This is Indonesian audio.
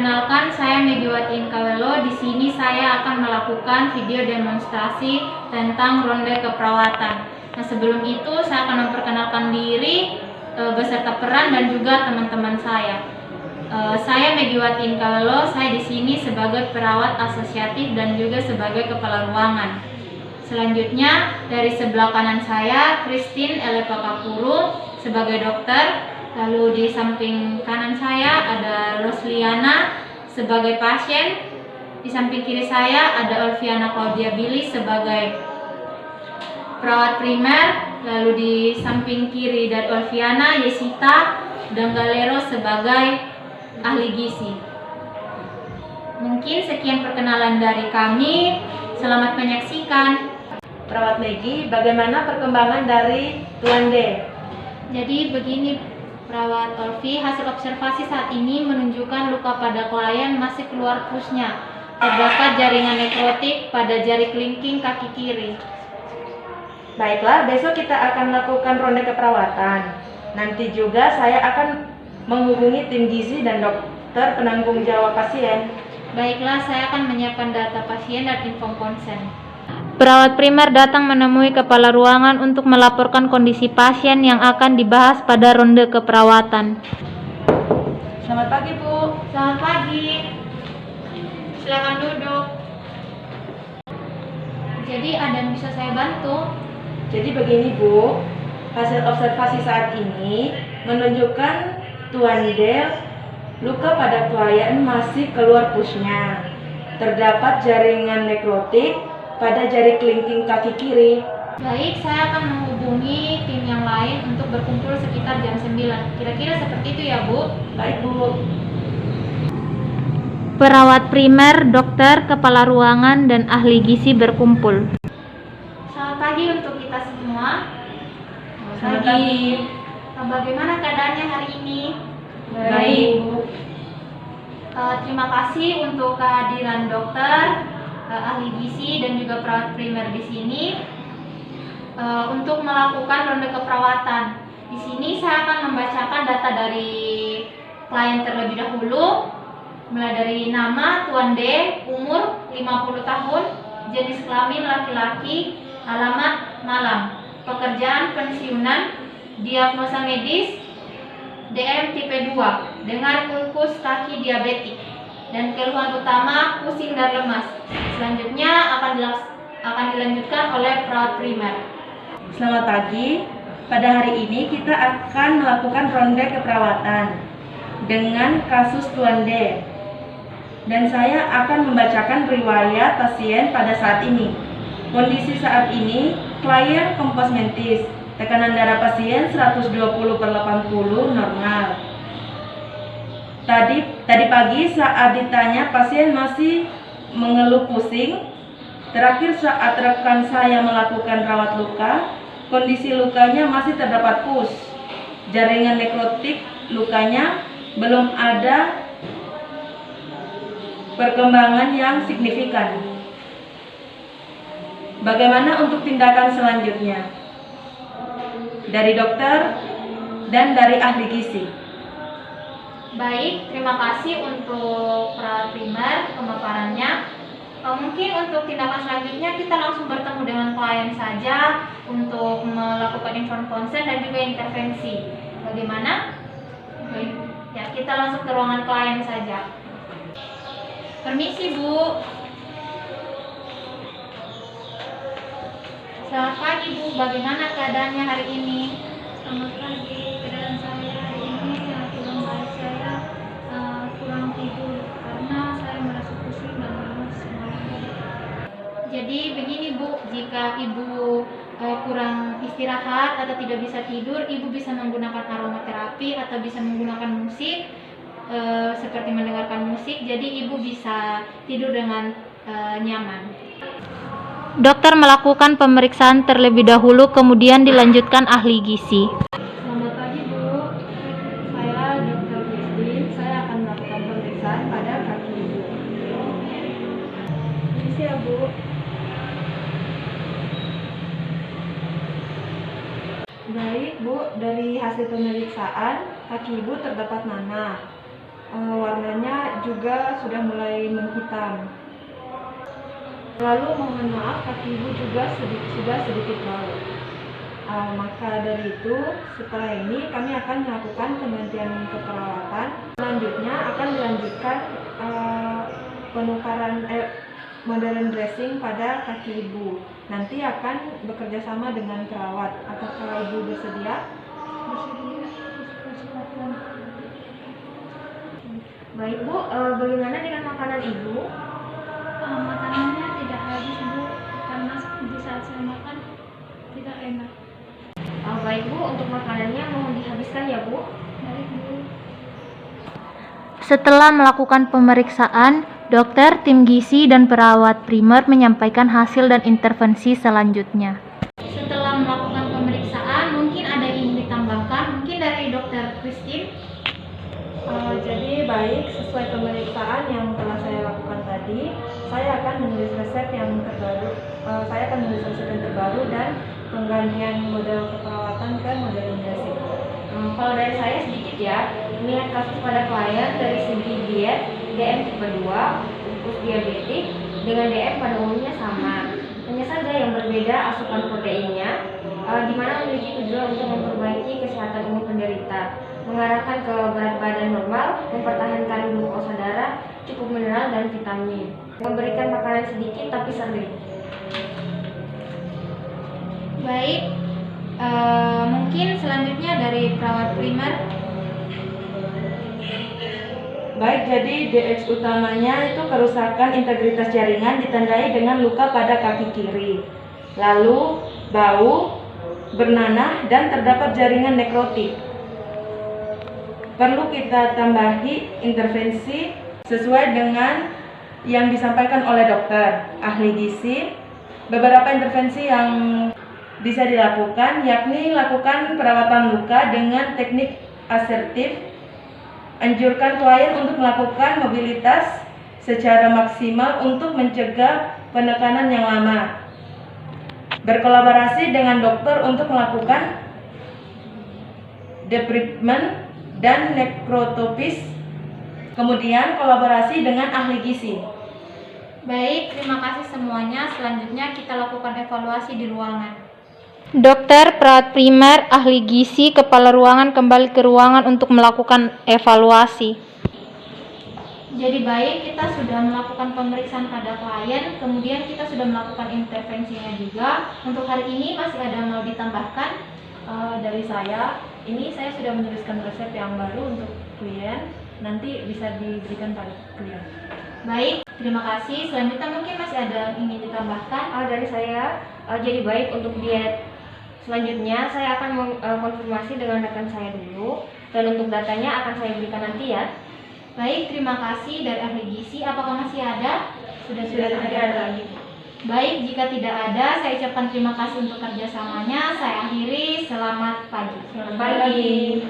Perkenalkan, saya Megawati Inkawelo. Di sini saya akan melakukan video demonstrasi tentang ronde keperawatan. Nah, sebelum itu saya akan memperkenalkan diri beserta peran dan juga teman-teman saya. Saya Megawati Inkawelo. Saya di sini sebagai perawat asosiatif dan juga sebagai kepala ruangan. Selanjutnya dari sebelah kanan saya Christine Elepakapuru sebagai dokter. Lalu di samping kanan saya ada Rosliana sebagai pasien. Di samping kiri saya ada Olviana Claudia Billy sebagai perawat primer. Lalu di samping kiri dari Olviana, Yesita Danggalero sebagai ahli gizi. Mungkin sekian perkenalan dari kami. Selamat menyaksikan. Perawat Megi, bagaimana perkembangan dari Tuan D? Jadi begini, Perawat Olvi, hasil observasi saat ini menunjukkan luka pada klien masih keluar pusnya. Terdapat jaringan nekrotik pada jari kelingking kaki kiri. Baiklah, besok kita akan melakukan ronde keperawatan. Nanti juga saya akan menghubungi tim gizi dan dokter penanggung jawab pasien. Baiklah, saya akan menyiapkan data pasien dan info konsen. Perawat primer datang menemui kepala ruangan untuk melaporkan kondisi pasien yang akan dibahas pada ronde keperawatan. Selamat pagi, Bu. Selamat pagi. Silakan duduk. Jadi ada yang bisa saya bantu? Jadi begini, Bu. Hasil observasi saat ini menunjukkan Tuan D luka pada klien masih keluar pusnya. Terdapat jaringan nekrotik pada jari kelingking kaki kiri. Baik, saya akan menghubungi tim yang lain untuk berkumpul sekitar jam 9. Kira-kira seperti itu ya, Bu? Baik, Bu. Perawat primer, dokter, kepala ruangan, dan ahli gizi berkumpul. Selamat pagi untuk kita semua. Selamat pagi. Bagaimana keadaannya hari ini? Baik, Bu. Terima kasih untuk kehadiran dokter, ahli gizi dan juga perawat primer di sini untuk melakukan ronde keperawatan. Di sini saya akan membacakan data dari klien terlebih dahulu, mulai dari nama Tuan D, umur 50 tahun, jenis kelamin laki-laki, alamat Malang, pekerjaan pensiunan, diagnosa medis DM tipe 2 dengan ulkus kaki diabetik dan keluhan utama pusing dan lemas. Selanjutnya akan dilanjutkan oleh perawat primer. Selamat pagi. Pada hari ini kita akan melakukan ronde keperawatan dengan kasus Tuan D. Dan saya akan membacakan riwayat pasien pada saat ini. Kondisi saat ini, klien kompos mentis. Tekanan darah pasien 120/80 normal. Tadi pagi saat ditanya pasien masih mengeluh pusing. Terakhir saat rekan saya melakukan rawat luka, kondisi lukanya masih terdapat pus. Jaringan nekrotik lukanya belum ada perkembangan yang signifikan. Bagaimana untuk tindakan selanjutnya? Dari dokter dan dari ahli gizi. Baik, terima kasih untuk perawat primer pemaparannya. Mungkin untuk tindakan selanjutnya kita langsung bertemu dengan klien saja untuk melakukan inform konsen dan juga intervensi. Bagaimana? Baik. Ya, kita langsung ke ruangan klien saja. Permisi, Bu. Selamat pagi, Bu. Bagaimana keadaannya hari ini? Selamat pagi, keadaan saya hari ini kurang baik. Saya kurang tidur karena saya merasa pusing dan lemas semalam. Jadi begini, Bu, jika Ibu kurang istirahat atau tidak bisa tidur, Ibu bisa menggunakan aromaterapi atau bisa menggunakan musik, seperti mendengarkan musik, jadi Ibu bisa tidur dengan nyaman. Dokter melakukan pemeriksaan terlebih dahulu, kemudian dilanjutkan ahli gizi. Selamat pagi, Bu. Saya Dr. Christine. Saya akan melakukan pemeriksaan pada kaki Ibu. Permisi ya, Bu. Baik, Bu. Dari hasil pemeriksaan, kaki Ibu terdapat nanah. warnanya juga sudah mulai menghitam. Lalu mohon maaf, kaki ibu juga sudah sedikit bau. Maka dari itu, setelah ini kami akan melakukan penghentian keperawatan. Selanjutnya akan dilanjutkan penukaran modern dressing pada kaki ibu. Nanti akan bekerja sama dengan perawat. Apakah ibu bersedia? Baik Bu, bagaimana dengan makanan Ibu? Makanannya tidak habis Bu, karena di saat saya makan tidak enak. Baik Bu, untuk makanannya mohon dihabiskan ya Bu. Baik Bu. Setelah melakukan pemeriksaan, dokter, tim gizi, dan perawat primer menyampaikan hasil dan intervensi selanjutnya. Setelah melakukan pemeriksaan, mungkin ada yang ingin ditambahkan, mungkin dari dokter Christine. Jadi baik, sesuai pemeriksaan yang telah saya lakukan tadi, saya akan menulis resep yang terbaru. Dan penggantian model keperawatan ke model dressing. Kalau dari saya sedikit ya, melihat kasus pada klien dari segi diet, DM tipe 2, lupus diabetik, dengan DM pada umumnya sama. Hanya saja yang berbeda asupan proteinnya, di mana memiliki tujuan untuk memperbaiki kesehatan umum penderita, mengarahkan ke berat badan normal, mempertahankan glukosa darah, cukup mineral dan vitamin, memberikan makanan sedikit tapi sering. Baik, mungkin selanjutnya dari perawat primer. Baik, jadi DX utamanya itu kerusakan integritas jaringan ditandai dengan luka pada kaki kiri. Lalu bau, bernanah, dan terdapat jaringan nekrotik. Perlu kita tambahi intervensi sesuai dengan yang disampaikan oleh dokter, ahli gizi. Beberapa intervensi yang bisa dilakukan yakni lakukan perawatan luka dengan teknik asertif, anjurkan klien untuk melakukan mobilitas secara maksimal untuk mencegah penekanan yang lama, berkolaborasi dengan dokter untuk melakukan debridement dan nekrotopis, kemudian kolaborasi dengan ahli gizi. Baik, terima kasih semuanya. Selanjutnya kita lakukan evaluasi di ruangan. Dokter, perawat primer, ahli gizi, kepala ruangan kembali ke ruangan untuk melakukan evaluasi. Jadi baik, kita sudah melakukan pemeriksaan pada klien, kemudian kita sudah melakukan intervensinya juga. Untuk hari ini masih ada yang mau ditambahkan? Dari saya, ini saya sudah menuliskan resep yang baru untuk klien, nanti bisa diberikan pada klien. Baik, terima kasih. Selanjutnya mungkin masih ada yang ingin ditambahkan? Dari saya, jadi baik untuk diet selanjutnya saya akan konfirmasi dengan rekan saya dulu, dan untuk datanya akan saya berikan nanti ya. Baik, terima kasih dari ahli gizi. Apakah masih ada? Sudah tidak ada lagi. Baik, jika tidak ada, saya ucapkan terima kasih untuk kerjasamanya. Saya akhiri, selamat pagi. Selamat pagi.